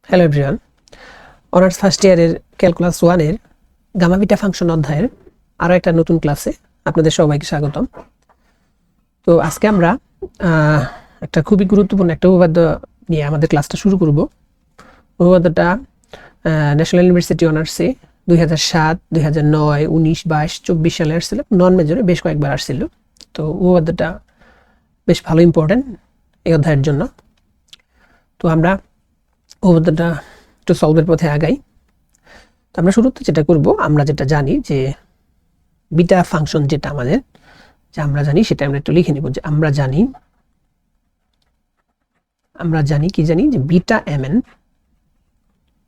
Hello everyone, honours first ইয়ারের calculus 1-এর gamma beta function অধ্যায়ের আরও একটা নতুন ক্লাসে আপনাদের সবাইকে স্বাগতম। তো আজকে আমরা একটা খুবই গুরুত্বপূর্ণ একটা উপপাদ্য নিয়ে আমাদের ক্লাসটা শুরু করব। উপপাদ্যটা ন্যাশনাল ইউনিভার্সিটি অনার্সে 2007, 2009, 19, 22, 24 সালে আসছিল, নন মেজরে বেশ কয়েকবার আসছিল। তো উপপাদ্যটা বেশ ভালো ইম্পর্টেন্ট এই অধ্যায়ের জন্য। তো আমরা উপপাদ্যটা একটু সলভের পথে আগাই। তো আমরা শুরুতে যেটা করব, আমরা যেটা জানি যে বিটা ফাংশন যেটা আমাদের আমরা জানি সেটা আমরা একটু লিখে নিব। যে আমরা জানি কি জানি যে বিটা mn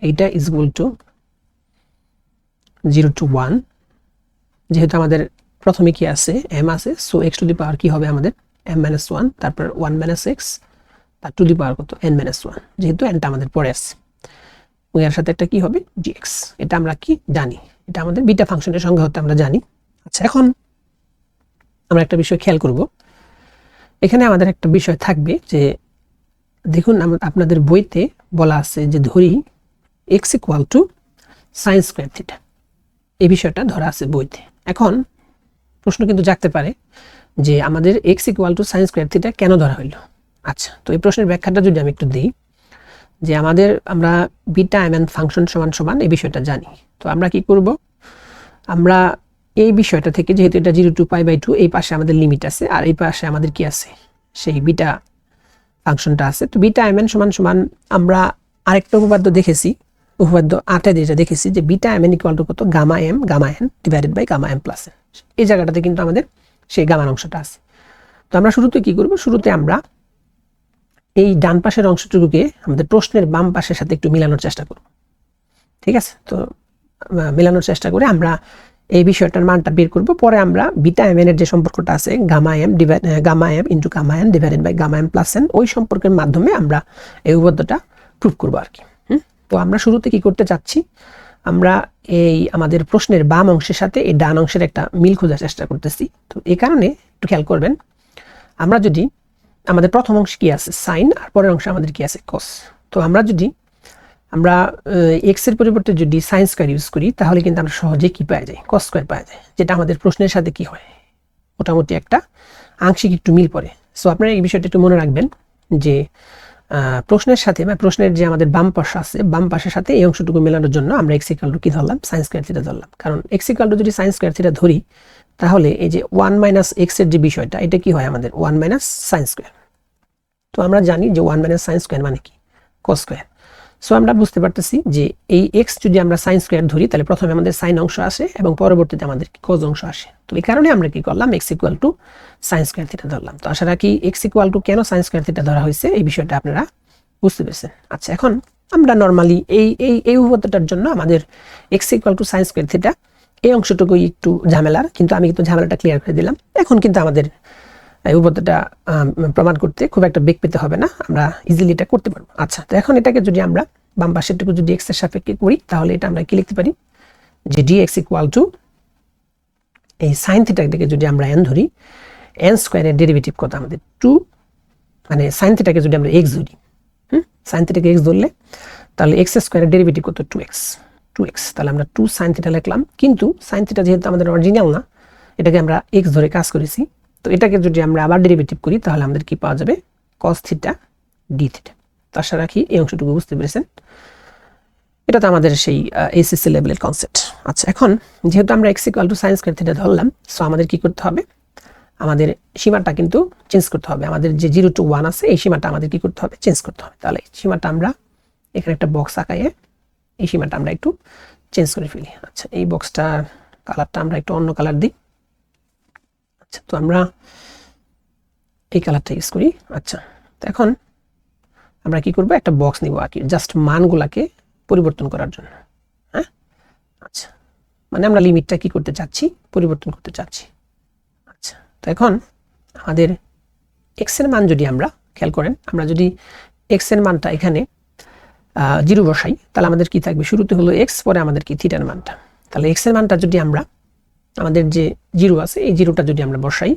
এইটা ইজ ইকুয়াল টু 0 to 1। যেহেতু আমাদের প্রথমে কি আছে, m আছে, সো x টু দি পাওয়ার কি হবে আমাদের m - 1, তারপর 1 - x, তার টু দি পাওয়ার কত n - 1, যেহেতু nটা আমাদের পরে আছে, এর সাথে একটা কি হবে gx। এটা আমরা কি জানি, এটা আমাদের বিটা ফাংশনের সংজ্ঞা হতে আমরা জানি। আচ্ছা, এখন আমরা একটা বিষয় খেয়াল করব। এখানে আমাদের একটা বিষয় থাকবে যে দেখুন আপনাদের বইতে বলা আছে যে ধরি x equal to sine square theta, এই বিষয়টা ধরা আছে বইতে। এখন প্রশ্ন কিন্তু জাগতে পারে যে আমাদের x equal to sine square theta কেন ধরা হইল। আচ্ছা, তো এই প্রশ্নের ব্যাখ্যাটা যদি আমি একটু দিই, যে আমরা বিটা mn ফাংশন সমান সমান এই বিষয়টা জানি। তো আমরা কি করব, আমরা এই বিষয়টা থেকে, যেহেতু এটা 0 to π/2, এই পাশে আমাদের লিমিট আছে আর এই পাশে আমাদের কি আছে, সেই বিটা ফাংশনটা আছে। তো বিটা mn সমান সমান আমরা আরেকটা উপপাদ্য দেখেছি, উপপাদ্য 8-এ যেটা দেখেছি যে বিটা mn ইকুয়াল টু কত, gamma m gamma n divided by gamma m plus n। এই জায়গাটাতে কিন্তু আমাদের সেই গামার অংশটা আছে। তো আমরা শুরুতে কি করব, শুরুতে আমরা এই ডান পাশের অংশটুকুকে আমাদের প্রশ্নের বাম পাশের সাথে একটু মিলানোর চেষ্টা করব। ঠিক আছে, তো মেলানোর চেষ্টা করে আমরা এই বিষয়টার মানটা বের করব। পরে আমরা বিটা mn এর যে সম্পর্কটা আছে, gamma m into gamma n divided by gamma m plus n, ওই সম্পর্কের মাধ্যমে আমরা এই উপপাদ্যটা প্রুফ করব আর কি। তো আমরা শুরুতে কি করতে চাচ্ছি, আমরা এই আমাদের প্রশ্নের বাম অংশের সাথে এই ডান অংশের একটা মিল খোঁজার চেষ্টা করতেছি। তো এই কারণে একটু খেয়াল করবেন, আমরা যদি আমাদের প্রথম অংশ কি আছে সাইন, আর পরের অংশে আমাদের কি আছে কস। তো আমরা x এর পরিবর্তে যদি সাইন স্কয়ার ইউজ করি, তাহলে কিন্তু আমরা সহজে কি পাওয়া যায়, কস স্কয়ার পাওয়া যায়, যেটা আমাদের প্রশ্নের সাথে কি হয়, মোটামুটি একটা আংশিক একটু মিল পড়ে। সো আপনারা এই বিষয়টা একটু মনে রাখবেন যে প্রশ্নের সাথে বা প্রশ্নের যে আমাদের বাম পাশ আছে, বাম পাশের সাথে এই অংশটুকু মেলানোর জন্য আমরা x ইকুয়াল টু কি ধরলাম, সাইন স্কয়ার থিটা ধরলাম। কারণ x ইকুয়াল টু যদি সাইন স্কয়ার থিটা ধরি, তাহলে এই যে 1 - x এর যে বিষয়টা, এটা কি হয় আমাদের 1 - সাইন স্কয়ার। তো আমরা জানি যে 1 - সাইন স্কয়ার মানে কি, কস স্কয়ার। সো আমরা বুঝতে পারতেছি যে এই x যদি আমরা সাইন স্কয়ার ধরি, তাহলে প্রথমে আমাদের সাইন অংশ আসে এবং পরবর্তীতে আমাদের কস অংশ আসে। তো এই কারণে আমরা কি করলাম, x equal to sine square theta ধরলাম। তো আশা রাখি x ইকুয়াল টু কেন সাইন স্কয়ার থিটা ধরা হয়েছে এই বিষয়টা আপনারা বুঝতে পেরেছেন। আচ্ছা, এখন আমরা নরমালি এই উপপাদ্যটার জন্য আমাদের x equal to sine square theta এই অংশটুকু একটু ঝামেলার, কিন্তু আমি কিন্তু ঝামেলাটা ক্লিয়ার করে দিলাম। এখন কিন্তু আমাদের এই উপপাদ্যটা প্রমাণ করতে খুব একটা বেগ পেতে হবে না, আমরা ইজিলি এটা করতে পারবো। আচ্ছা, তো এখন এটাকে যদি আমরা বাম পাশেরটুকু যদি x এর সাপেক্ষে করি, তাহলে এটা আমরা কি লিখতে পারি যে dx ইকুয়াল টু এই সাইন থিটাটাকে যদি আমরা n ধরি, n স্কয়ারের ডেরিভেটিভ কত আমাদের 2, মানে সাইন থিটাকে যদি আমরা x ধরি, সাইন থিটাকে x ধরলে তাহলে x স্কয়ারের ডেরিভেটিভ কত 2x, তাহলে আমরা 2 সাইন থিটা লিখলাম। কিন্তু সাইন থিটা যেহেতু আমাদের অরিজিনাল না, এটাকে আমরা x ধরে কাজ করেছি। তো এটাকে যদি আমরা আবার ডেরিভেটিভ করি, তাহলে আমাদের কি পাওয়া যাবে, cos থিটা d থিটা। তো আশা রাখি এই অংশটুকু বুঝতে পেরেছেন। এটা তো আমাদের সেই এসএসসি লেভেলের কনসেপ্ট। আচ্ছা, এখন যেহেতু আমরা x equal to sine square theta ধরলাম, সো আমাদের কি করতে হবে, আমাদের সীমাটা কিন্তু চেঞ্জ করতে হবে। আমাদের যে 0 to 1 আছে, এই সীমাটা আমাদের কি করতে হবে, চেঞ্জ করতে হবে। তাহলে এই সীমাটা আমরা এখানে একটা বক্স আঁকাইয়ে এই সীমাটা আমরা একটু চেঞ্জ করে ফেলি। আচ্ছা, এই বক্সটার কালারটা আমরা একটু অন্য কালার দিই। আচ্ছা, তো আমরা এই কালারটা ইউজ করি। আচ্ছা, তো এখন আমরা কি করব, একটা বক্স নিব আর কি, জাস্ট মানগুলাকে পরিবর্তন করার জন্য। হ্যাঁ, আচ্ছা, মানে আমরা লিমিটটা কি করতে চাচ্ছি, পরিবর্তন করতে চাচ্ছি। আচ্ছা, তো এখন আমাদের x এর মান যদি আমরা খেয়াল করেন, আমরা যদি x এর মানটা এখানে 0 বসাই, তাহলে আমাদের কি থাকবে, শুরুতে হলো x, পরে আমাদের কি থিটার মানটা। তাহলে x এর মানটা যদি আমরা আমাদের যে জিরো আছে এই জিরোটা যদি আমরা বসাই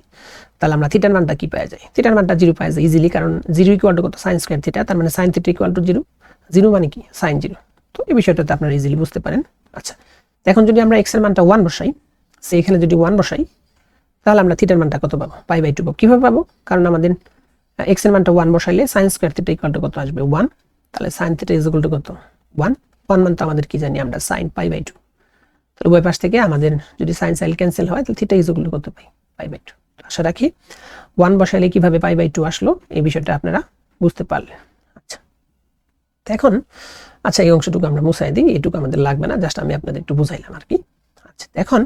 তাহলে আমরা থিটার মানটা কি পাওয়া যায়, থিটার মানটা জিরো পাওয়া যায় ইজিলি, কারণ জিরো ইকুয়াল টু কত সাইন স্কোয়ার থিটা, তার মানে sine theta equal two zero, zero মানে কি সাইন জিরো। তো এই বিষয়টাতে আপনারা ইজিলি বুঝতে পারেন। আচ্ছা, এখন যদি আমরা এক্স এর মানটা 1 বসাই, সে এখানে যদি 1 বসাই তাহলে আমরা থিটার মানটা কত পাবো, পাই/2 পাবো। কিভাবে পাবো, কারণ আমাদের এক্স এর মানটা 1 বসাইলে sine square theta equal to কত আসবে 1, তাহলে sine theta is equal to কত 1, 1 মান তো আমাদের কি জানি আমরা সাইন পাই/2। তাহলে উভয় পাশ থেকে আমাদের যদি সাইন সাইন ক্যান্সেল হয় তাহলে থিটা ইজ ইকুয়াল টু কত পাই, পাই/2। আশা রাখি 1 বসাইলে কিভাবে পাই/2 আসলো এই বিষয়টা আপনারা বুঝতে পারলেন। আচ্ছা, তো এখন আচ্ছা এই অংশটুকু আমরা মুছাই দিই, এটুকু আমাদের লাগবে না, জাস্ট আমি আপনাদের একটু বুঝাইলাম আর কি। আচ্ছা, এখন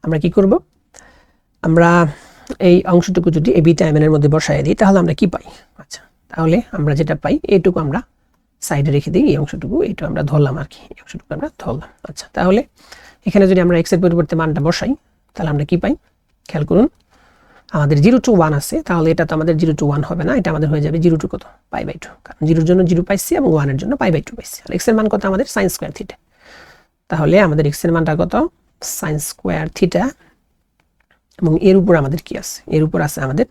আমরা কি করব, আমরা এই অংশটুকু যদি এই বিটা এর মধ্যে বসাই দিই তাহলে আমরা কি পাই। আচ্ছা, তাহলে আমরা যেটা পাই এইটুকু আমরা সাইডে রেখে দিই, এই অংশটুকু এটা আমরা ধরলাম আর কি, এই অংশটুকু আমরা ধরলাম। আচ্ছা, তাহলে এখানে যদি আমরা এক্স এর পরিবর্তে মানটা বসাই তাহলে আমরা কি পাই, খেয়াল করুন আমাদের 0 to 1 আছে, তাহলে এটা তো আমাদের 0 to 1 হবে না, এটা আমাদের হয়ে যাবে 0 to কত পাই/2, কারণ 0 এর জন্য 0 পাইছি এবং 1 এর জন্য পাই/2 পাইছি। আর এক্স এর মান কত আমাদের সাইন স্কয়ার থিটা, তাহলে আমাদের এক্স এর মানটা কত সাইন স্কয়ার থিটা, এবং এর উপর আমাদের কি আছে, এর উপর আছে আমাদের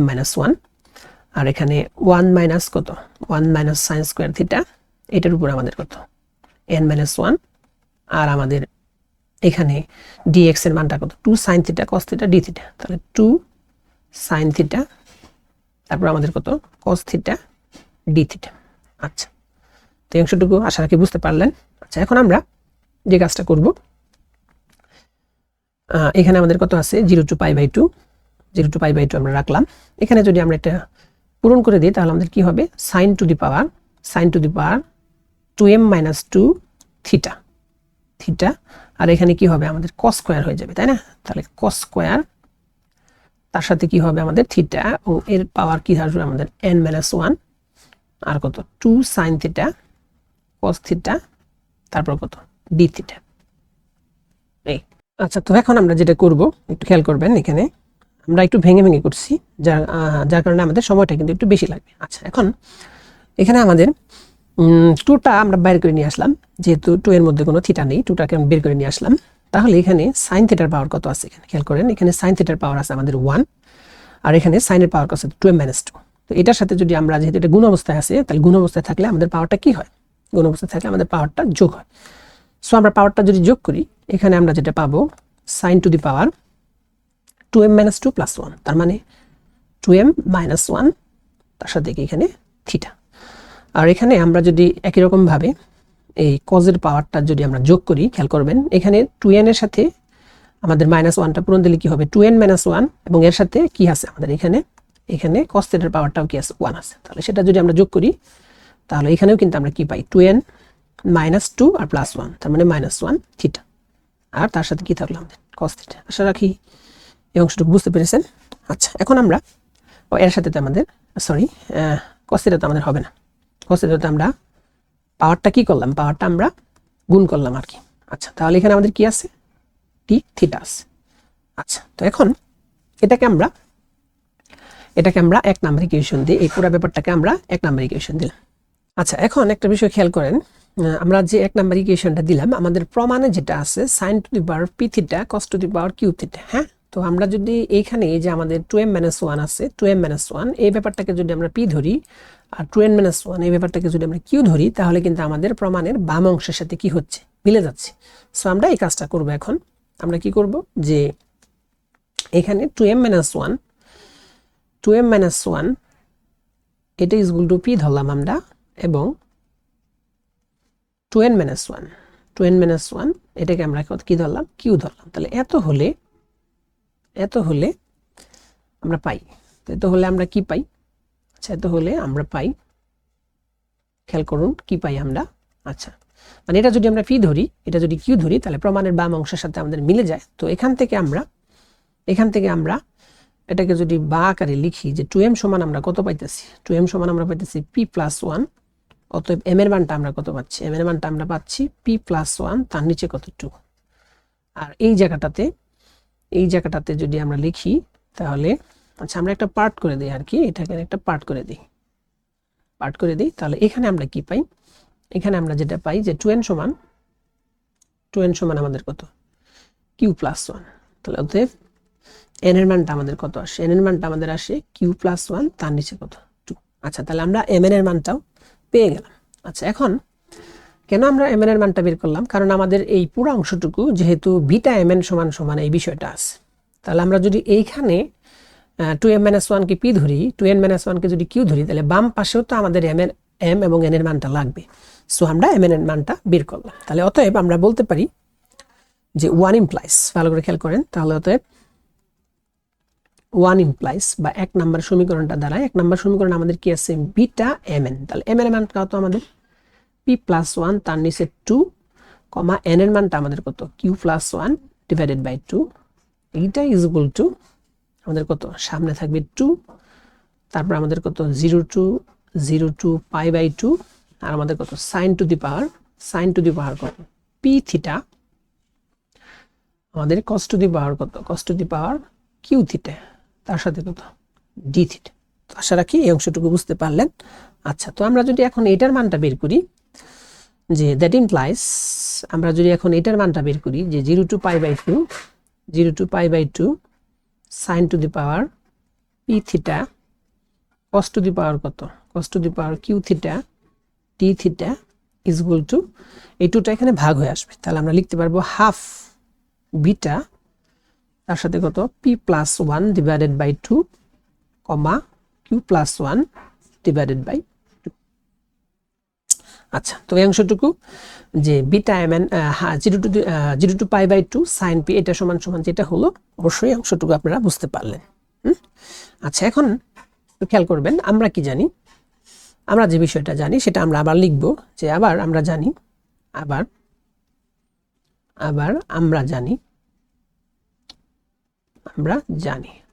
m-1, আর এখানে 1 মাইনাস কত 1 মাইনাস সাইন স্কয়ার থিটা, এটার উপর আমাদের কত n-1, আর আমাদের এখানে dx এর মানটা কত 2 sin theta cos theta d theta, তাহলে 2 sin থিটা তারপর আমাদের কত cos থিটা d থিটা। আচ্ছা, তো এই অংশটুকু আশা রাখি বুঝতে পারলেন। আচ্ছা, এখন আমরা যে কাজটা করব, এখানে আমাদের কত আছে 0 to পাই/2, 0 to পাই/2 আমরা রাখলাম। এখানে যদি আমরা এটা পূরণ করে দিই তাহলে আমাদের কি হবে sin to the power 2m-2 theta, theta, আর এখানে কি হবে আমাদের cos স্কয়ার হয়ে যাবে, তাই না? তাহলে cos স্কয়ার তার সাথে কি হবে আমাদের থিটা, এবং এর পাওয়ার কি আসবে আমাদের n-1, আর কত 2 sin থিটা cos থিটা তারপর কত d থিটা। এই আচ্ছা, তো এখন আমরা যেটা করব একটু খেয়াল করবেন, এখানে আমরা একটু ভেঙে ভেঙে করছি, যার কারণে আমাদের সময়টা কিন্তু একটু বেশি লাগবে। আচ্ছা, এখন এখানে আমাদের 2টা আমরা বের করে নিয়ে আসলাম, যেহেতু 2 এর মধ্যে কোনো থিটা নেই, 2টাকে আমরা বের করে নিয়ে আসলাম। তাহলে এখানে sin থিটার পাওয়ার কত আছে, এখানে খেয়াল করেন, এখানে sin থিটার পাওয়ার আছে আমাদের 1, আর এখানে sin এর পাওয়ার কত আছে 2m-2। তো এটার সাথে যদি আমরা, যেহেতু এটা গুণ অবস্থায় আছে, তাহলে গুণ অবস্থায় থাকলে আমাদের পাওয়ারটা কি হয়, গুণ অবস্থায় থাকলে আমাদের পাওয়ারটা যোগ হয়। সো আমরা পাওয়ারটা যদি যোগ করি, এখানে আমরা যেটা পাবো sin two the power 2m-2 + 1, তার মানে 2m-1, তার সাথে এখানে থিটা। আর এখানে আমরা যদি একই রকম ভাবে এই cos এর পাওয়ারটা যদি আমরা যোগ করি, খেয়াল করবেন এখানে 2n এর সাথে আমাদের -1টা পূরণ দিলে কি হবে 2n-1, এবং এর সাথে কি আছে আমাদের এখানে cos থিটার পাওয়ারটাও কি আছে 1 আছে, তাহলে সেটা যদি আমরা যোগ করি তাহলে এখানেও কিন্তু আমরা কি পাই 2n-2 আর +1, তার মানে -1 থিটা, আর তার সাথে কি থাকলো আমাদের cos থিটা। আশা রাখি এই অংশটুকু বুঝতে পেরেছেন। আচ্ছা, এখন আমরা এর সাথে তো আমাদের cos থিটা তো আমাদের হবে না, cos থিটাতে আমরা পাওয়ারটা কি করলাম, পাওয়ারটা আমরা গুণ করলাম আর কি। আচ্ছা, তাহলে এখানে আমাদের কি আছে t থিটা আছে। আচ্ছা, তো এখন এটাকে আমরা 1 নাম্বার ইকুয়েশন দিই, এই পুরো ব্যাপারটাকে আমরা 1 নাম্বার ইকুয়েশন দিলাম। আচ্ছা, এখন একটা বিষয় খেয়াল করেন, আমরা যে 1 নাম্বার ইকুয়েশনটা দিলাম, আমাদের প্রমাণে যেটা আছে sin two the power p theta cos two the power q theta. হ্যাঁ, তো আমরা যদি এইখানে এই যে আমাদের 2m-1 আছে, 2m-1 এই ব্যাপারটাকে যদি আমরা p ধরি, আর 2n-1 এই ব্যাপারটাকে যদি আমরা q ধরি, তাহলে কিন্তু আমাদের প্রমাণের বাম অংশের সাথে কি হচ্ছে মিলে যাচ্ছে। সো আমরা এই কাজটা করব। এখন আমরা কি করব, যে এখানে 2m-1 এটা ইজ ইকুয়াল টু p ধরলাম আমরা, এবং 2n-1 এটাকে আমরা কি ধরলাম q ধরলাম। তাহলে এত হলে আমরা পাই, এত হলে আমরা কি পাই, আচ্ছা এত হলে আমরা পাই, খেয়াল করুন কি পাই আমরা। আচ্ছা, মানে এটা যদি আমরা p ধরি, এটা যদি q ধরি, তাহলে প্রমাণের বাম অংশের সাথে আমাদের মিলে যায়। তো এখান থেকে আমরা এটাকে যদি বা আকারে লিখি, যে 2m সমান আমরা কত পাইতেছি, 2m সমান আমরা পাইতেছি p + 1, অতএব m এর মানটা আমরা কত পাচ্ছি, m এর মানটা আমরা পাচ্ছি p + 1, তার নিচে কত 2। আর এই জায়গাটাতে যদি আমরা লিখি তাহলে, আচ্ছা আমরা একটা পার্ট করে দিই আর কি, এটাকে একটা পার্ট করে দিই, তাহলে এখানে আমরা কি পাই, এখানে আমরা যেটা পাই যে 2n সমান আমাদের কত কিউ প্লাস ওয়ান। তাহলে অতএব এন এর মানটা আমাদের কত আসে? এন এর মানটা আমাদের আসে কিউ প্লাস ওয়ান, তার নিচে কত? 2। আচ্ছা, তাহলে আমরা এম এন এর মানটাও পেয়ে গেলাম। আচ্ছা, এখন কেন আমরা এম এন এর মানটা বের করলাম? কারণ আমাদের এই পুরো অংশটুকু যেহেতু বিটা এম এন সমান সমান এই বিষয়টা আছে, তাহলে আমরা যদি এইখানে 2m-1 কে পি ধরি, 2n-1 কে যদি কিউ ধরি, তাহলে বাম পাশেও তো আমাদের এম এবং এন এর মানটা লাগবে। সো আমরা এম এন এর মানটা বের করলাম। তাহলে অতএব আমরা বলতে পারি যে 1 ইমপ্লাইজ, ভালো করে খেয়াল করেন, তাহলে অতএব 1 ইমপ্লাইজ বা 1 নম্বর সমীকরণটা দ্বারা 1 নম্বর সমীকরণ আমাদের কি আছে? Beta M N. তাহলে এম এন এর মানটা কত আমাদের? পি প্লাস 1, তার নিচে 2, এন এর মানটা আমাদের কত? Q plus 1 divided by 2। এইটা ইজ ইকুয়াল টু আমাদের কত? সামনে থাকবে 2, তারপর আমাদের কত? 0 to পাই বাই 2, আর আমাদের কত? সাইন টু দি পাওয়ার কত? পি থিটা, আমাদের কস টু দি পাওয়ার কত? Cos to the power Q theta, তার সাথে কত? D theta. তো আশা রাখি এই অংশটুকু বুঝতে পারলেন। আচ্ছা, তো আমরা যদি এখন এটার মানটা বের করি, যে দ্যাট ইমপ্লাইজ, আমরা যদি এখন এটার মানটা বের করি যে 0 to pi by 2 sine to the power P theta cos to the power কত? Cos to the power Q theta টি থিটা ইজ ইকুয়াল টু, এই টুটা এখানে ভাগ হয়ে আসবে। তাহলে আমরা লিখতে পারবো হাফ বিটা, তার সাথে কত? P plus 1 divided by 2, Q plus 1 divided by 2। আচ্ছা, তো এই অংশটুকু যে beta M N 0 to pi by 2 sine P, এটা সমান সমান যেটা হলো, অবশ্যই অংশটুকু আপনারা বুঝতে পারলেন। আচ্ছা, এখন খেয়াল করবেন, আমরা কি জানি? আমরা যে বিষয়টা জানি সেটা আমরা আবার লিখব, যে আবার আমরা জানি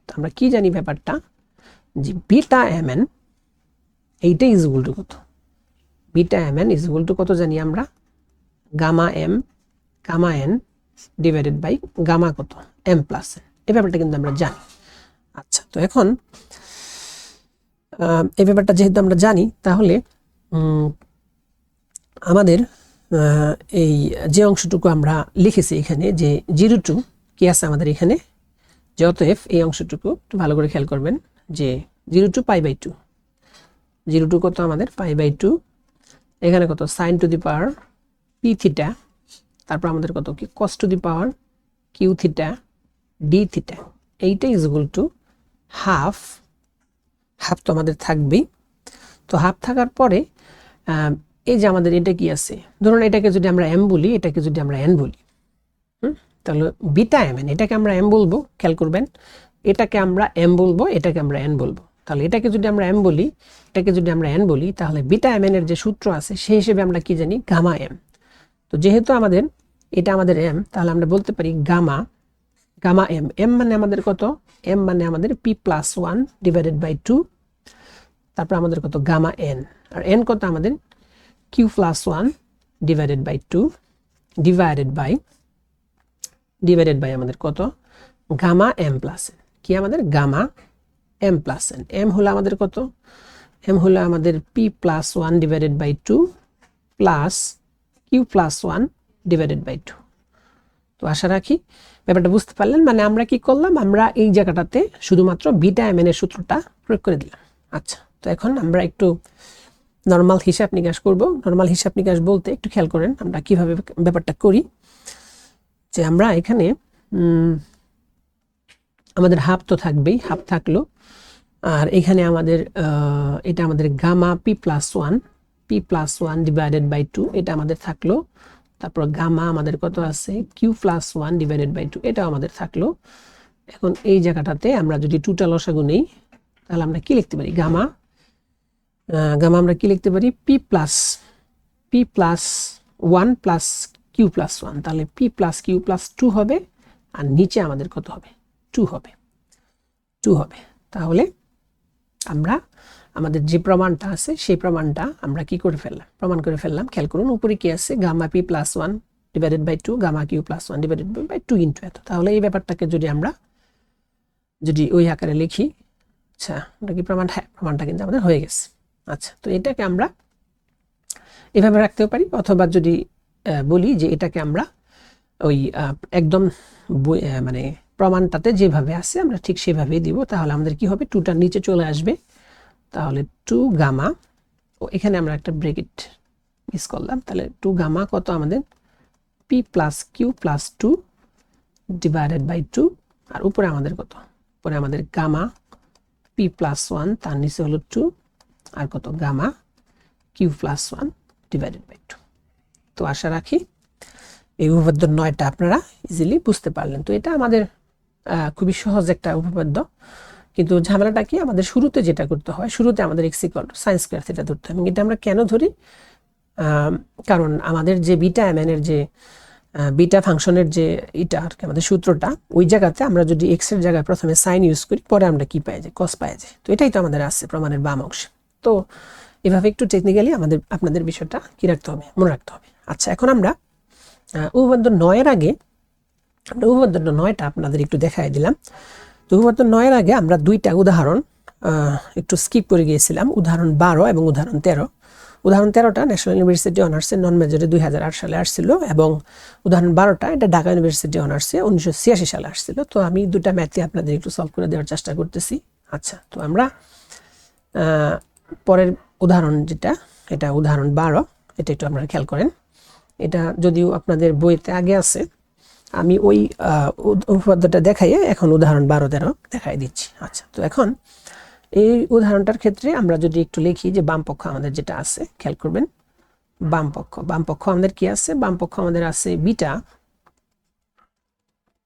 তো আমরা কি জানি ব্যাপারটা, যে বিটা এম এন এইটা ইজ ইকুয়াল টু কত? Beta M N is equal to কত জানি আমরা? Gamma N divided by gamma কত? M plus N. এই ব্যাপারটা কিন্তু আমরা জানি। আচ্ছা, তো এখন এই ব্যাপারটা যেহেতু আমরা জানি, তাহলে আমাদের এই যে অংশটুকু আমরা লিখেছি এখানে, যে 0 to কি আছে আমাদের এখানে, যে অতএব এই অংশটুকু একটু ভালো করে খেয়াল করবেন, যে 0 to পাই বাই 2, 0 to কত আমাদের? পাই বাই 2, এখানে কত? Sine to the power P theta, তারপর আমাদের কত? কি cos to the power Q theta D theta, এইটা ইজ ইকুয়াল টু হাফ তো আমাদের থাকবেই। তো হাফ থাকার পরে এই যে আমাদের এটা কি আছে, ধরুন এটাকে যদি আমরা এম বলি, এটাকে যদি আমরা এন বলি, তাহলে বিটা এম এন, এটাকে আমরা এম বলবো, খেয়াল করবেন, এটাকে আমরা এম বলবো, এটাকে আমরা এন বলবো। তাহলে এটাকে যদি আমরা এম বলি, এটাকে যদি আমরা এন বলি, তাহলে বিটা এম এন এর যে সূত্র আছে সেই হিসেবে আমরা কি জানি? Gamma M. তো যেহেতু আমাদের এটা আমাদের এম, তাহলে আমরা বলতে পারি গামা এম। এম মানে আমাদের কত? এম মানে আমাদের পি প্লাস 1 ডিভাইডেড বাই 2, তারপর আমাদের কত? Gamma N. আর এন কত আমাদের? Q plus 1 divided by 2 divided by আমাদের কত? Gamma M plus N. কি আমাদের? Gamma M plus N. M হলো আমাদের কত? এম হলো আমাদের P plus 1 divided by 2 plus Q plus 1 divided by 2। তো আশা রাখি ব্যাপারটা বুঝতে পারলেন। মানে আমরা কি করলাম? আমরা এই জায়গাটাতে শুধুমাত্র বিটা এম এন এর সূত্রটা প্রয়োগ করে দিলাম। আচ্ছা, তো এখন আমরা একটু নর্মাল হিসাব নিকাশ করব। নর্মাল হিসাব নিকাশ বলতে একটু খেয়াল করেন আমরা কিভাবে ব্যাপারটা করি, যে আমরা এখানে আমাদের হাফ তো থাকবেই, হাফ থাকলো, আর এখানে আমাদের এটা আমাদের gamma P plus 1 divided by 2, এটা আমাদের থাকলো। তারপর গামা আমাদের কত আছে? কিউ প্লাস 1 ডিভাইডেড বাই 2, এটাও আমাদের থাকলো। এখন এই জায়গাটাতে আমরা যদি টুটা লসাগু নেই, তাহলে আমরা কি লিখতে পারি? গামা আমরা কি লিখতে পারি? P plus 1 plus Q plus 1, তাহলে পি প্লাস কিউ প্লাস 2 হবে, আর নিচে আমাদের কত হবে? 2 হবে। তাহলে আমরা আমাদের যে প্রমাণটা আছে সেই প্রমাণটা আমরা কি করে ফেললাম? প্রমাণ করে ফেললাম। খেয়াল করুন উপরে কি আছে? Gamma P plus 1 divided by 2 gamma Q plus 1 divided by 2 into এত। তাহলে এই ব্যাপারটাকে যদি আমরা ওই আকারে লিখি, আচ্ছা আমরা কি প্রমাণ? হ্যাঁ, প্রমাণটা কিন্তু আমাদের হয়ে গেছে। আচ্ছা, তো এটাকে আমরা এভাবে রাখতেও পারি, অথবা যদি বলি যে এটাকে আমরা ওই একদম মানে প্রমাণটাতে যেভাবে আছে আমরা ঠিক সেভাবেই দিব। তাহলে আমাদের কি হবে, টুটার নিচে চলে আসবে। তাহলে 2 গামা, ও এখানে আমরা একটা ব্রেকেট মিস করলাম। তাহলে 2 গামা কত আমাদের, p plus Q plus 2 divided by 2, আর উপরে আমাদের কত, উপরে আমাদের গামা p প্লাস 1, তার নিচে হলো 2, আর কত gamma Q plus 1 divided by 2। তো আশা রাখি এই উপপাদ্য 9টা আপনারা ইজিলি বুঝতে পারলেন। তো এটা আমাদের খুবই সহজ একটা উপপাদ্য, কিন্তু ঝামেলাটা কি, আমাদের শুরুতে যেটা করতে হয়, শুরুতে আমাদের x = sin স্কয়ার থিটা ধরতে হবে। এটা আমরা কেন ধরি, কারণ আমাদের যে বিটা mn এর যে বিটা ফাংশনের যে এটা আর কি আমাদের সূত্রটা, ওই জায়গাতে আমরা যদি x এর জায়গায় প্রথমে sin ইউজ করি, পরে আমরা কি পাই যায়, cos পাই যায়। তো এটাই তো আমাদের আছে প্রমাণের বাম অংশে। তো এভাবে একটু টেকনিক্যালি আপনাদের বিষয়টা কি রাখতে হবে, মনে রাখতে হবে। আচ্ছা, এখন আমরা উপপাদ্য 9 এর আগে, আমরা উপপাদ্য 9টা আপনাদের একটু দেখাই দিলাম। তো উপপাদ্য 9 এর আগে আমরা দুইটা উদাহরণ একটু স্কিপ করে গিয়েছিলাম, উদাহরণ 12 এবং উদাহরণ 13। উদাহরণ 13টা ন্যাশনাল ইউনিভার্সিটি অনার্সে নন মেজরে 2008 সালে আসছিল, এবং উদাহরণ 12টা এটা ঢাকা ইউনিভার্সিটি অনার্সে 1986 সালে আসছিল। তো আমি দুটা ম্যাথই আপনাদের একটু সলভ করে দেওয়ার চেষ্টা করতেছি। আচ্ছা, তো আমরা পরের উদাহরণ যেটা, এটা উদাহরণ 12, এটা একটু আপনারা খেয়াল করেন। এটা যদিও আপনাদের বইতে আগে আছে, আমি ওই উপপাদ্যটা দেখাইয়ে এখন উদাহরণ 12-13 দেখাই দিচ্ছি। আচ্ছা, তো এখন এই উদাহরণটার ক্ষেত্রে আমরা যদি একটু লিখি যে বাম পক্ষ আমাদের যেটা আছে, খেয়াল করবেন, বাম পক্ষ আমাদের কি আছে, বাম পক্ষ আমাদের আছে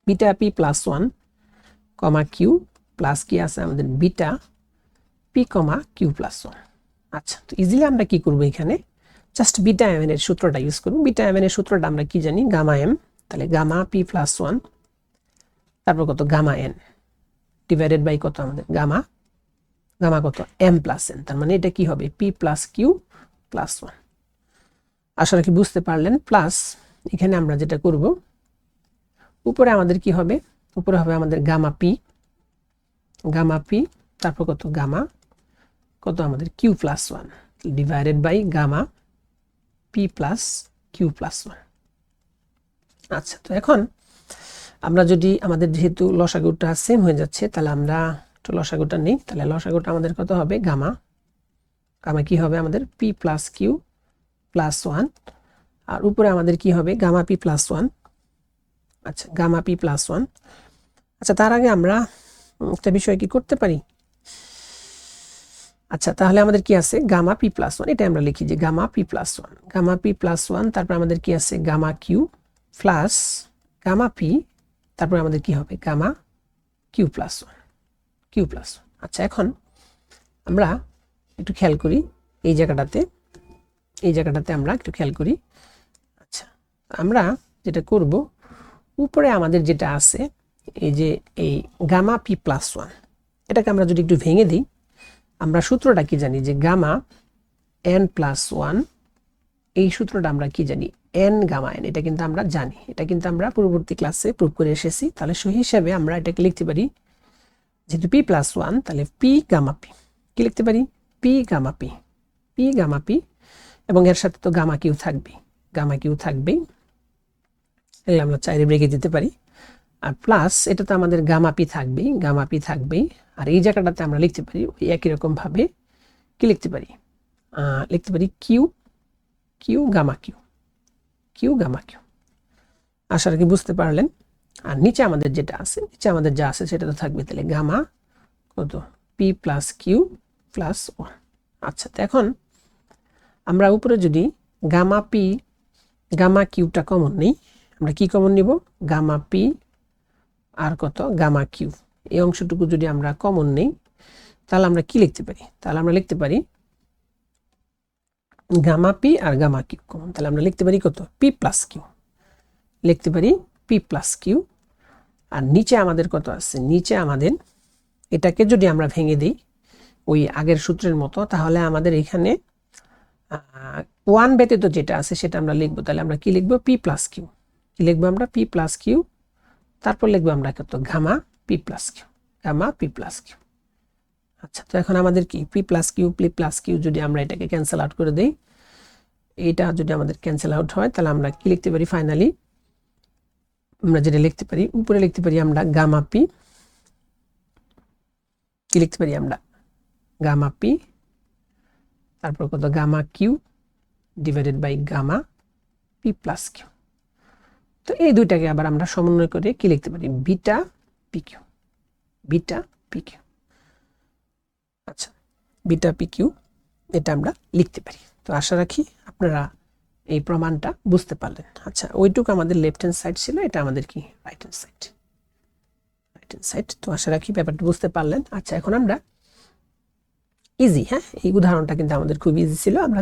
beta p plus 1 comma Q plus কি আছে আমাদের beta P comma Q plus 1। আচ্ছা, তো ইজিলি আমরা কি করব, এখানে জাস্ট বিটা এম এর সূত্রটা ইউজ করব। বিটা এম এর সূত্রটা আমরা কি জানি, গামা এম, তাহলে গামা পি প্লাস 1 তারপর কত গামা এন ডিভাইডেড বাই কত আমাদের গামা কত এম প্লাস এন, তার মানে এটা কি হবে পি প্লাস কিউ প্লাস 1। আশা রাখি বুঝতে পারলেন। প্লাস এখানে আমরা যেটা করব, উপরে আমাদের কি হবে, উপরে হবে আমাদের গামা পি তারপর কত গামা কত আমাদের Q plus 1 divided by gamma P plus Q plus 1। আচ্ছা, তো এখন আমরা যদি আমাদের যেহেতু লসাগুটা সেম হয়ে যাচ্ছে, তাহলে আমরা একটু লসাগুটা নেই। তাহলে লসাগুটা আমাদের কত হবে, গামা কি হবে আমাদের পি প্লাস কিউ প্লাস 1, আর উপরে আমাদের কি হবে গামা পি প্লাস 1। আচ্ছা, গামা পি প্লাস 1। আচ্ছা, তার আগে আমরা একটা বিষয় কি করতে পারি। আচ্ছা, তাহলে আমাদের কি আছে গামা পি প্লাস 1, এটা আমরা লিখি যে গামা পি প্লাস 1, তারপর আমাদের কি আছে gamma Q plus gamma P, তারপর আমাদের কি হবে গামা কিউ প্লাস 1। আচ্ছা, এখন আমরা একটু খেয়াল করি এই জায়গাটাতে আমরা একটু খেয়াল করি। আচ্ছা, আমরা যেটা করব, উপরে আমাদের যেটা আছে এই যে এই গামা পি প্লাস 1, এটাকে আমরা যদি একটু ভেঙে দিই, আমরা সূত্রটা কি জানি যে গামা এন প্লাস 1, এই সূত্রটা আমরা কি জানি এন গামা এন, এটা কিন্তু আমরা জানি, এটা কিন্তু আমরা পূর্ববর্তী ক্লাসে প্রুভ করে এসেছি। তাহলে সেই হিসাবে আমরা এটাকে লিখতে পারি, যেহেতু পি প্লাস 1, তাহলে পি গামা পি কি লিখতে পারি, পি গামা পি, এবং এর সাথে তো গামা কিউ থাকবেই, এগুলো আমরা চাইলে ব্রেকে দিতে পারি। আর প্লাস এটা তো আমাদের গামা পি থাকবেই, আর এই জায়গাটাতে আমরা লিখতে পারি ওই একই রকম ভাবে কি লিখতে পারি, কিউ গামা কিউ। আশা রাখি বুঝতে পারলেন। আর নিচে আমাদের যা আছে সেটা তো থাকবে, তাহলে গামা কত পি প্লাস কিউ প্লাস 1। আচ্ছা, তো এখন আমরা উপরে যদি গামা কিউটা কমন নেই, আমরা কি কমন নিব, গামা পি আর কত গামা কিউ, এই অংশটুকু যদি আমরা কমন নেই, তাহলে আমরা কি লিখতে পারি, তাহলে আমরা লিখতে পারি gamma P R gamma Q common, তাহলে আমরা লিখতে পারি কত পি প্লাস কিউ, আর নিচে আমাদের কত আছে, নিচে আমাদের এটাকে যদি আমরা ভেঙে দিই ওই আগের সূত্রের মতো, তাহলে আমাদের এখানে 1 ব্যতীত যেটা আছে সেটা আমরা লিখবো। তাহলে আমরা কি লিখবো, পি প্লাস কিউ, কি লিখবো আমরা পি প্লাস কিউ, তারপর লিখবো আমরা কত গামা পি প্লাস কিউ। আচ্ছা, তো এখন আমাদের কি পি প্লাস কিউ যদি আমরা এটাকে ক্যান্সেল আউট করে দেই, এটা যদি আমাদের ক্যান্সেল আউট হয়, তাহলে আমরা কি লিখতে পারি ফাইনালি আমরা যেটা লিখতে পারি, উপরে লিখতে পারি আমরা গামা পি, কি লিখতে পারি আমরা গামা পি, তারপর কত gamma Q divided by gamma P plus Q. তো এই দুইটাকে আবার আমরা সমন্বয় করে কি লিখতে পারি, beta P Q, beta P Q. আচ্ছা, বিটা পি কিউ এটা আমরা লিখতে পারি। তো আশা রাখি আপনারা এই প্রমাণটা বুঝতে পারলেন। আচ্ছা, ওইটুকু আমাদের লেফট হ্যান্ড সাইড ছিল, এটা আমাদের কি right hand side, right hand side. তো আশা রাখি ব্যাপারটা বুঝতে পারলেন। আচ্ছা, এখন আমরা ইজি, হ্যাঁ এই উদাহরণটা কিন্তু আমাদের খুব ইজি ছিল। আমরা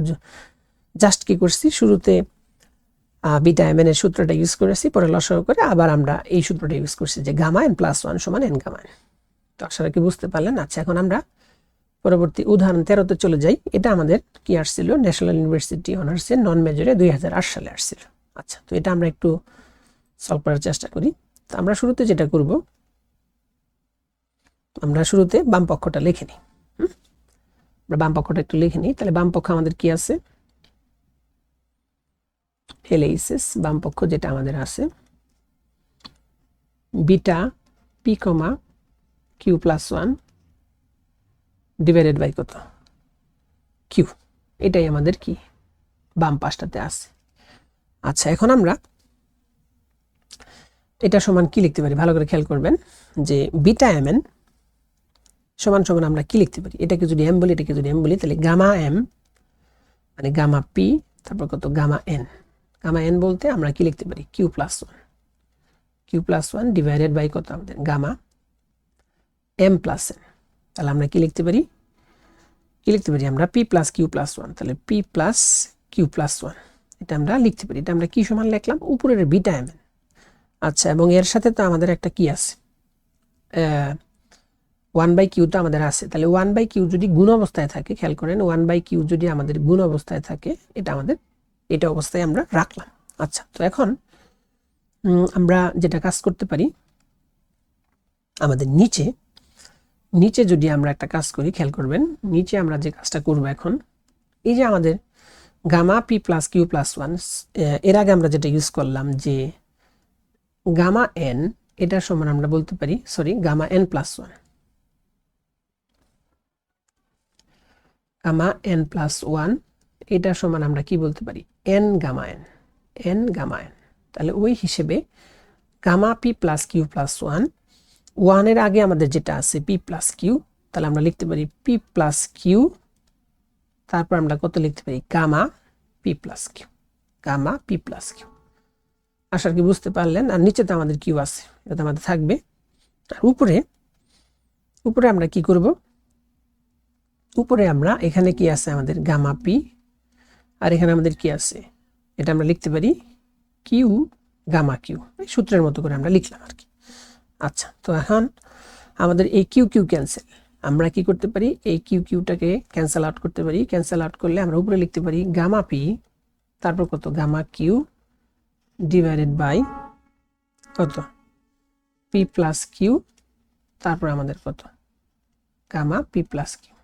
জাস্ট কি করছি, শুরুতে বিটা এম এন এর সূত্রটা ইউজ করেছি, পরে লসাগু করে আবার আমরা এই সূত্রটা ইউজ করছি যে গামা এন প্লাস 1 সমান এন গামা এন। তো আশা রাখি বুঝতে পারলেন। আচ্ছা, এখন আমরা পরবর্তী উদাহরণ 13তে চলে যাই। এটা আমাদের কি আসছিল, ন্যাশনাল ইউনিভার্সিটি অনার্সের নন মেজরে 2008 সালে আসছিল। আচ্ছা, তো এটা আমরা একটু সলভ করার চেষ্টা করি। তো আমরা শুরুতে যেটা করব, আমরা শুরুতে বাম পক্ষটা লিখে নিই। আমরা বাম পক্ষটা একটু লিখে নিই। তাহলে বাম পক্ষ আমাদের কি আছে, এলএইচএস বাম পক্ষ যেটা আমাদের আছে beta P comma Q plus 1 divided by কত কিউ, এটাই আমাদের কি বাম পাশটাতে আছে। আচ্ছা, এখন আমরা এটা সমান কি লিখতে পারি, ভালো করে খেয়াল করবেন যে বিটা এম এন সমান সমান আমরা কি লিখতে পারি, এটাকে যদি এম বলি, এটাকে যদি এম বলি, তাহলে গামা এম মানে গামা পি, তারপর কত গামা এন। গামা এন বলতে আমরা কি লিখতে পারি, Q plus 1, Q plus 1 divided by কত আমাদের গামা এম প্লাস এন। তাহলে আমরা কি লিখতে পারি, কি লিখতে পারি আমরা পি প্লাস কিউ প্লাস 1, তাহলে পি প্লাস কিউ প্লাস 1 এটা আমরা লিখতে পারি। এটা আমরা কি সমান লিখলাম, উপরের বিটা এম এন। আচ্ছা, এবং এর সাথে তো আমাদের একটা কি আছে, 1/q তো আমাদের আছে। তাহলে 1/q যদি গুণ অবস্থায় থাকে, খেয়াল করেন 1/q যদি আমাদের গুণ অবস্থায় থাকে, এটা আমাদের এটা অবস্থায় আমরা রাখলাম। আচ্ছা, তো এখন আমরা যেটা কাজ করতে পারি, আমাদের নিচে নিচে যদি আমরা একটা কাজ করি, খেয়াল করবেন নিচে আমরা যে কাজটা করব এখন, এই যে আমাদের gamma P plus Q plus 1, এর আগে আমরা যেটা ইউজ করলাম যে গামা এন, এটা সমান আমরা বলতে পারি, sorry gamma N plus 1, gamma N plus 1 এটা সমান আমরা কি বলতে পারি, N gamma N, N gamma N. তাহলে ওই হিসেবে gamma P plus Q plus 1, 1 এর আগে আমাদের যেটা আছে পি প্লাস কিউ, তাহলে আমরা লিখতে পারি পি প্লাস কিউ, তারপর আমরা কত লিখতে পারি gamma P plus Q, gamma P plus Q. আশা কি বুঝতে পারলেন। আর নিচে তো আমাদের কিউ আছে, এটা আমাদের থাকবে। আর উপরে উপরে আমরা কি করব, উপরে আমরা এখানে কি আছে আমাদের গামা পি, আর এখানে আমাদের কি আছে, এটা আমরা লিখতে পারি কিউ গামা কিউ, এই সূত্রের মতো করে আমরা লিখলাম আর কি। আচ্ছা, তো এখন আমাদের এই কিউ কিউ ক্যান্সেল, আমরা কি করতে পারি, এই কিউ কিউটাকে ক্যান্সেল আউট করতে পারি। ক্যান্সেল আউট করলে আমরা উপরে লিখতে পারি গামা পি, তারপর কত গামা কিউ ডিভাইডেড বাই কত পি প্লাস কিউ, তারপর আমাদের কত গামা পি প্লাস কিউ।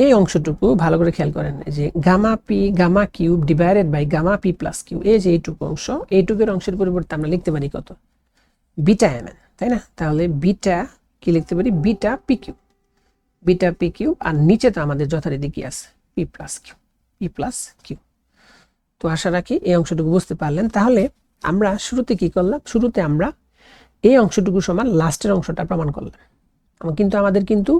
এই অংশটুকু ভালো করে খেয়াল করেন যে gamma p gamma cube divided by gamma P plus q, এই যে এইটুকু অংশ, এইটুকুর অংশের পরিবর্তে আমরা লিখতে পারি কত বিটা এম এন, তাই না। তাহলে বিটা কি লিখতে পারি, beta P Q, beta P Q. আর নিচে তো আমাদের যথারীতি কি আছে P plus Q, P plus Q. তো আশা রাখি এই অংশটুকু বুঝতে পারলেন। তাহলে আমরা শুরুতে কি করলাম, শুরুতে আমরা এই অংশটুকু সমান লাস্টের অংশটা প্রমাণ করলাম, কিন্তু আমাদের কিন্তু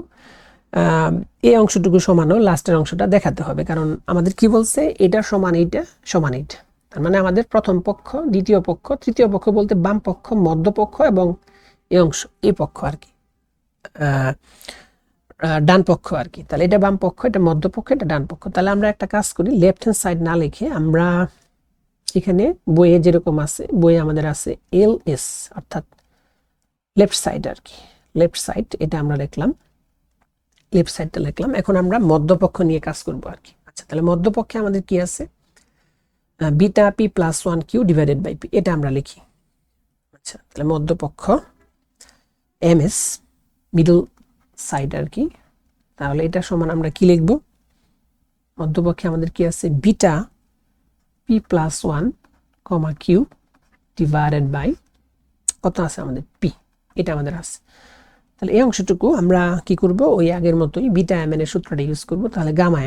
এই অংশটুকু সমানও লাস্টের অংশটা দেখাতে হবে, কারণ আমাদের কি বলছে এটা সমান এইটা সমান এইটা। তার মানে আমাদের প্রথম পক্ষ, দ্বিতীয় পক্ষ, তৃতীয় পক্ষ বলতে বাম পক্ষ, মধ্যপক্ষ এবং এই অংশ, এই পক্ষ আর কি, ডান পক্ষ আর কি। তাহলে এটা বাম পক্ষ, এটা মধ্যপক্ষ, এটা ডান পক্ষ। তাহলে আমরা একটা কাজ করি, লেফট হ্যান্ড সাইড না লিখে আমরা এখানে বইয়ে যেরকম আছে, বইয়ে আমাদের আছে এল এস, অর্থাৎ লেফট সাইড আর কি, লেফট সাইড এটা আমরা লিখলাম, লেফট সাইডটা লিখলাম। এখন আমরা মধ্যপক্ষ নিয়ে কাজ করব আর কি। আচ্ছা, তাহলে মধ্যপক্ষে আমাদের কি আছে, beta p plus 1 q divided by p, এটা আমরা লিখি। আচ্ছা, তাহলে মধ্যপক্ষ এম এস, মিডল সাইড আর কি। তাহলে এটা সমান আমরা কি লিখব, মধ্যপক্ষে আমাদের কি আছে beta p plus 1 comma q divided by কত আছে আমাদের পি, এটা আমাদের আছে। তাহলে এই অংশটুকু আমরা কি করব, ওই আগের মতোই বিটা এম এর সূত্রটা ইউজ করব। তাহলে গামা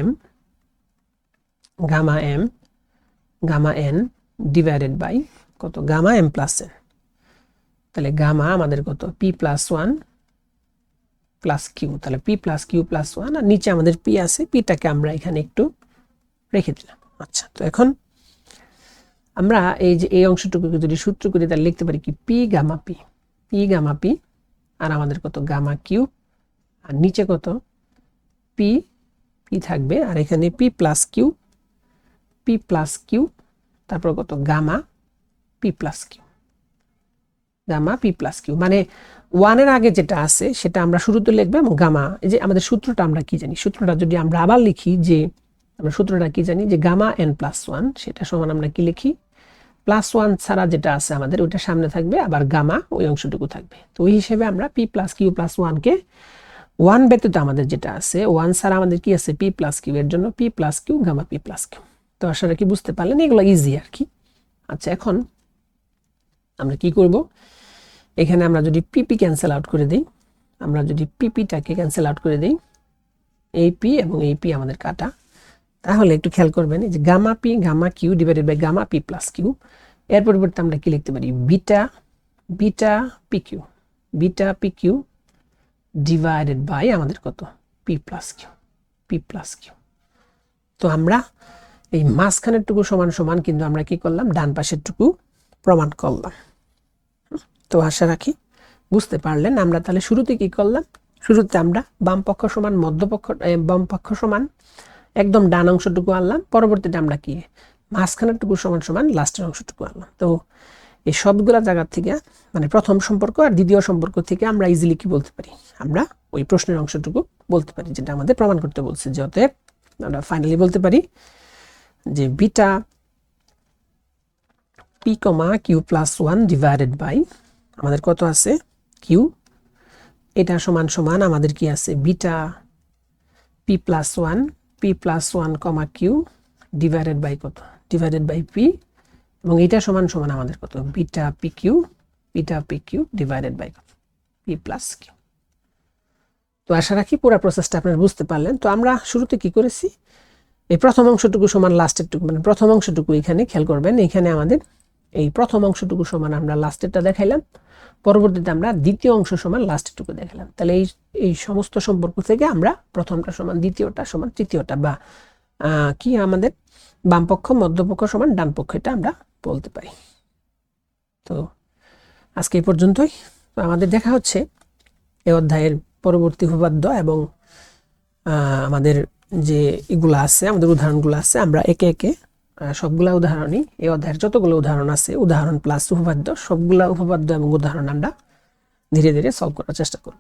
এন ডিভাইডেড বাই কত, গামা এম প্লাস এন। তাহলে গামা আমাদের কত, P plus one plus Q. তাহলে P plus Q plus one, আর নিচে আমাদের পি আছে, পিটাকে আমরা এখানে একটু রেখে দিলাম। আচ্ছা, তো এখন আমরা এই যে এই অংশটুকুকে যদি সূত্র করি তাহলে লিখতে পারি কি, পি গামা পি, আর আমাদের কত গামা কিউ, আর নিচে কত পি থাকবে, আর এখানে পি প্লাস কিউ, তারপর কত গামা পি প্লাস কিউ, মানে ওয়ানের আগে যেটা আছে সেটা আমরা শুরুতে লিখবো, এবং গামা, এই যে আমাদের সূত্রটা আমরা কি জানি, সূত্রটা যদি আমরা আবার লিখি, যে আমরা সূত্রটা কি জানি, যে গামা এন প্লাস ওয়ান, সেটা সমান আমরা কি লিখি, প্লাস ওয়ান ছাড়া যেটা আছে আমাদের ওইটা সামনে থাকবে, আবার গামা ওই অংশটুকু থাকবে। তো ওই হিসেবে আমরা পি প্লাস কিউ প্লাস ওয়ানকে, ওয়ান ব্যতীত আমাদের যেটা আছে, ওয়ান ছাড়া আমাদের কি আছে, পি প্লাস কিউ, এর জন্য p plus Q gamma P plus Q. তো আশা রাখি বুঝতে পারলেন, এগুলো ইজি আর কি। আচ্ছা, এখন আমরা কি করব, এখানে আমরা যদি পিপি ক্যান্সেল আউট করে দিই, আমরা যদি পিপিটাকে ক্যান্সেল আউট করে দিই, এই পি এবং এই পি আমাদের কাটা, তাহলে একটু খেয়াল করবেন, এই যে gamma Q divided by gamma P plus q, এর পরিবর্তে আমরা কি লিখতে পারি, beta P q divided by আমাদের কত, পি প্লাস কিউ। তো আমরা এই মাঝখানের টুকু সমান সমান, কিন্তু আমরা কি করলাম, ডান পাশের টুকু প্রমাণ করলাম। তো আশা রাখি বুঝতে পারলেন। আমরা তাহলে শুরুতে কি করলাম, শুরুতে আমরা বাম পক্ষ সমান বাম পক্ষ সমান একদম ডান অংশটুকু আনলাম, পরবর্তীতে আমরা কি মাঝখানের টুকু সমান সমান লাস্টের অংশটুকু আনলাম। তো এই সবগুলা জায়গা থেকে, মানে প্রথম সম্পর্ক আর দ্বিতীয় সম্পর্ক থেকে আমরা ইজিলি কি বলতে পারি, আমরা ওই প্রশ্নের অংশটুকু বলতে পারি, যেটা আমাদের প্রমাণ করতে বলছে। যে অতএব আমরা ফাইনালি বলতে পারি যে beta P comma Q plus one divided by আমাদের কত আছে, কিউ, এটা সমান সমান আমাদের কি আছে, beta p plus one comma q divided by কত, ডিভাইডেড বাই পি, এবং এটা সমান সমান আমাদের কত, beta P q divided by কত, পি প্লাস কিউ। তো আশা রাখি পুরো প্রসেসটা আপনারা বুঝতে পারলেন। তো আমরা শুরুতে কি করেছি, এই প্রথম অংশটুকু সমান লাস্টের টুকু, মানে প্রথম অংশটুকু এখানে খেয়াল করবেন, এখানে আমাদের এই প্রথম অংশটুকু সমান আমরা লাস্টেরটা দেখাইলাম, পরবর্তীতে আমরা দ্বিতীয় অংশ সমান লাস্টেরটুকু দেখালাম। তাহলে এই সমস্ত সম্পর্ক থেকে আমরা প্রথমটা সমান দ্বিতীয়টা সমান তৃতীয়টা, বা কি আমাদের বামপক্ষ মধ্যপক্ষ সমান ডান পক্ষ, এটা আমরা বলতে পারি। তো আজকে এই পর্যন্তই। আমাদের দেখা হচ্ছে এই অধ্যায়ের পরবর্তী উপপাদ্য, এবং আমাদের যে এগুলো আছে, আমাদের উদাহরণগুলো আছে, আমরা একে একে সবগুলা উদাহরণই, এই অধ্যায়ের যতগুলো উদাহরণ আছে, উদাহরণ প্লাস উপপাদ্য, সবগুলা উপপাদ্য এবং উদাহরণ আমরা ধীরে ধীরে সলভ করার চেষ্টা করব।